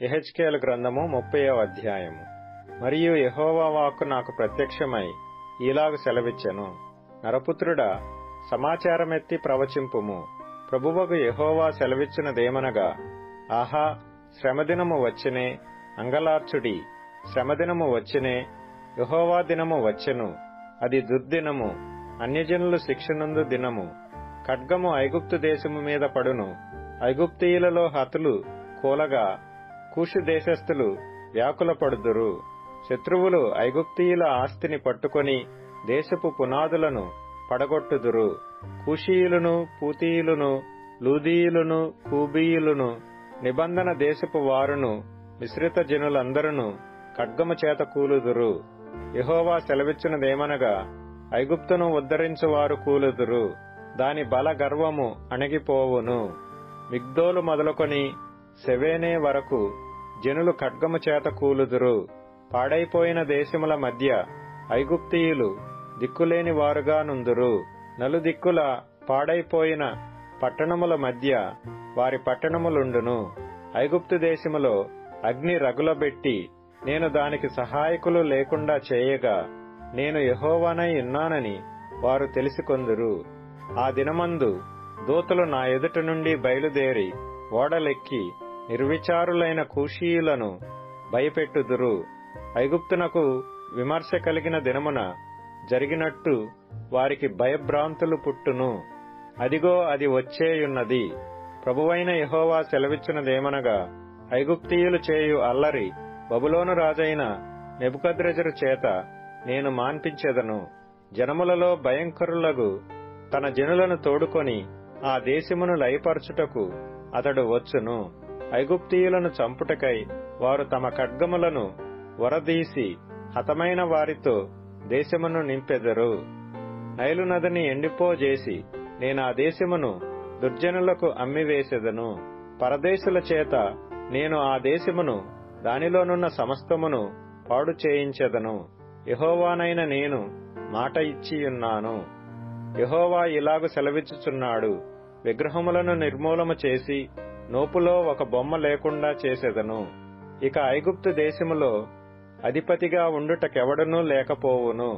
యెహెజ్కేలు గ్రంథము 30వ అధ్యాయము. మరియు యెహోవా వాక్కు నాకు ప్రత్యక్షమై ఈలాగు సెలవిచ్చెను. నరపుత్రుడా, సమాచారమెత్తి ప్రవచింపుము. ప్రభువగు యెహోవా సెలవిచ్చినదేమనగా, ఆహా, శ్రమదినము వచ్చినే, అంగలార్చుడి, శ్రమదినము వచ్చినే, యెహోవా దినము వచ్చెను, అది దుర్దినము, అన్యజనులు శిక్షనందు దినము. ఖడ్గము ఐగుప్తు దేశము మీద పడును, ఐగుప్తీయులలో హతులు కూలగా కూషు దేశస్థులు వ్యాకులపడుదురు. శత్రువులు ఐగుప్తీయుల ఆస్తిని పట్టుకొని దేశపు పునాదులను పడగొట్టుదురు. కూషీయులను, పూతీయులను, లూదీయులను, కూబీయులను, నిబంధన దేశపు వారును, మిశ్రిత జనులందరూ ఖడ్గము చేత కూలుదురు. యెహోవా సెలవిచ్చినదేమనగా, ఐగుప్తును ఉద్ధరించువారు కూలుదురు, దాని బల గర్వము అణగిపోవును. మిగ్దోలు మొదలుకొని సెవేనే వరకు జనులు ఖడ్గము చేత కూలుదురు. పాడైపోయిన దేశముల మధ్య ఐగుప్తీయులు దిక్కులేని వారుగా నుందురు. నలుదిక్కుల పాడైపోయిన పట్టణముల మధ్య వారి పట్టణములుండును. ఐగుప్తు దేశములో అగ్ని రగులబెట్టి నేను దానికి సహాయకులు లేకుండా చేయగా, నేను యెహోవానై ఉన్నానని వారు తెలిసికొందురు. ఆ దినమందు దూతలు నా ఎదుట నుండి బయలుదేరి ఓడలెక్కి నిర్విచారులైన కూషీయులను భయపెట్టుదురు. ఐగుప్తునకు విమర్శ కలిగిన దినమున జరిగినట్టు వారికి భయభ్రాంతులు పుట్టును. అదిగో, అది వచ్చేయున్నది. ప్రభువైన యెహోవా సెలవిచ్చినదేమనగా, ఐగుప్తీయులు చేయు అల్లరి బబులోను రాజైన నెబుకద్రెజరు చేత నేను మాన్పించెదను. జనములలో భయంకరులగు తన జనులను తోడుకొని ఆ దేశమును లయపరచుటకు అతడు వచ్చును. ఐగుప్తీయులను చంపుటకై వారు తమ ఖడ్గములను వరదీసి హతమైన వారితో దేశమును నింపెదరు. నైలు నదిని ఎండిపోజేసి నేను ఆ దేశమును దుర్జనులకు అమ్మివేసెదను. పరదేశుల చేత నేను ఆ దేశమును దానిలోనున్న సమస్తమును పాడు చేయించెదను. యెహోవానైన నేను మాట ఇచ్చియున్నాను. యెహోవా ఇలాగు సెలవిచ్చుచున్నాడు, విగ్రహములను నిర్మూలము చేసి నోపులో ఒక బొమ్మ లేకుండా చేసెదను. ఇక ఐగుప్తు దేశములో అధిపతిగా ఉండుటకెవడనూ లేకపోవును.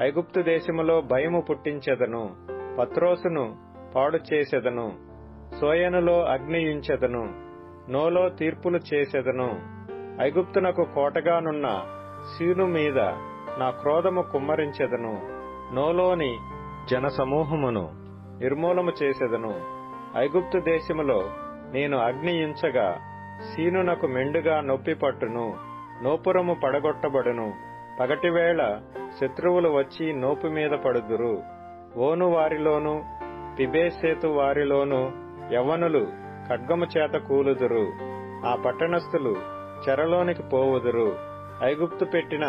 ఐగుప్తు దేశములో భయము పుట్టించెదను. పత్రోసును పాడు చేసెదను. సోయనులో అగ్నియుంచెదను. నోలో తీర్పులు చేసెదను. ఐగుప్తునకు కోటగానున్న సీను మీద నా క్రోధము కుమ్మరించెదను. నోలోని జనసమూహమును నిర్మూలము చేసెదను. ఐగుప్తు దేశములో నేను అగ్నియుంచగా సీనునకు మెండుగా నొప్పి పట్టును. నోపురము పడగొట్టబడును. పగటివేళ శత్రువులు వచ్చి నోపు మీద పడుదురు. ఓను వారిలోను పిబేసేతు వారిలోను యవ్వనులు ఖడ్గము చేత కూలుదురు. ఆ పట్టణస్థులు చెరలోనికి పోవుదురు. ఐగుప్తు పెట్టిన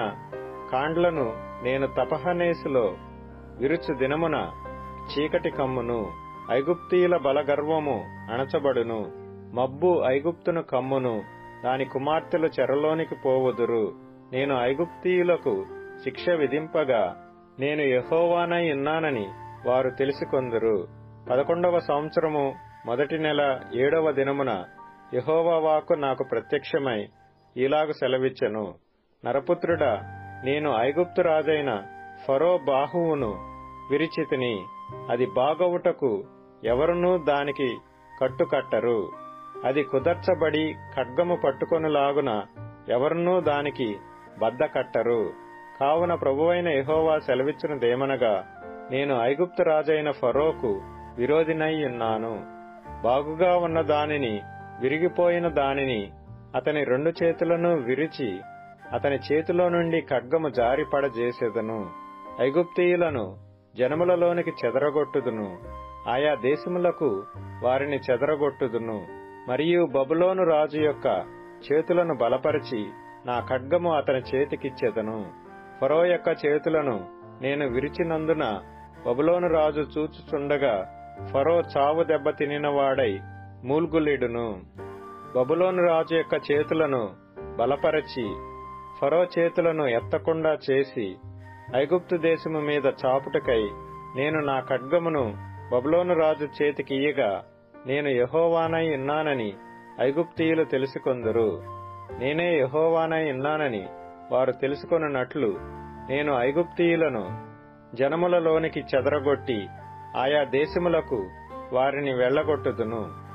కాండ్లను నేను తపహనేసులో విరుచు దినమున చీకటి కమ్మును. ఐగుప్తీయుల బలగర్వము అణచబడును. మబ్బు ఐగుప్తును కమ్మును. దాని కుమార్తెలు చెరలోనికి పోవుదురు. నేను ఐగుప్తీయులకు శిక్ష విధింపగా నేను యెహోవానై ఉన్నానని వారు తెలిసికొందురు. 11వ సంవత్సరము మొదటి నెల 7వ దినమున యెహోవా వాక్కు నాకు ప్రత్యక్షమై ఈలాగు సెలవిచ్చెను. నరపుత్రుడా, నేను ఐగుప్తు రాజైన ఫరో బాహువును విరిచితిని. అది బాగవుటకు ఎవరునూ దానికి కట్టుకట్టరు. అది కుదర్చబడి ఖడ్గము పట్టుకొనులాగున ఎవరునూ దానికి బద్దకట్టరు. కావున ప్రభువైన యెహోవా సెలవిచ్చినదేమనగా, నేను ఐగుప్తు రాజైన ఫరోకు విరోధినై ఉన్నాను. బాగుగా ఉన్న దానిని, విరిగిపోయిన దానిని అతని 2 చేతులను విరిచి అతని చేతిలో నుండి ఖడ్గము జారిపడజేసెదను. ఐగుప్తీయులను జనములలోనికి చెదరగొట్టుదును. ఆయా దేశములకు వారిని చెదరగొట్టుదును. మరియు బబులోను రాజు యొక్క చేతులను బలపరిచి నా ఖడ్గము అతని చేతికిచ్చెదను. ఫరో యొక్క చేతులను నేను విరిచినందున బబులోను రాజు చూచుచుండగా ఫరో చావు దెబ్బ తినినవాడై మూల్గులిడును. బబులోను రాజు యొక్క చేతులను బలపరచి ఫరో చేతులను ఎత్తకుండా చేసి ఐగుప్తు దేశము మీద చాపుటకై నేను నా ఖడ్గమును బబులోను రాజు చేతికియ్యగా నేను యెహోవానై ఉన్నానని ఐగుప్తీయులు తెలుసుకొందురు. నేనే యెహోవానై ఉన్నానని వారు తెలుసుకొనున్నట్లు నేను ఐగుప్తీయులను జనములలోనికి చెదరగొట్టి ఆయా దేశములకు వారిని వెళ్లగొట్టుదును.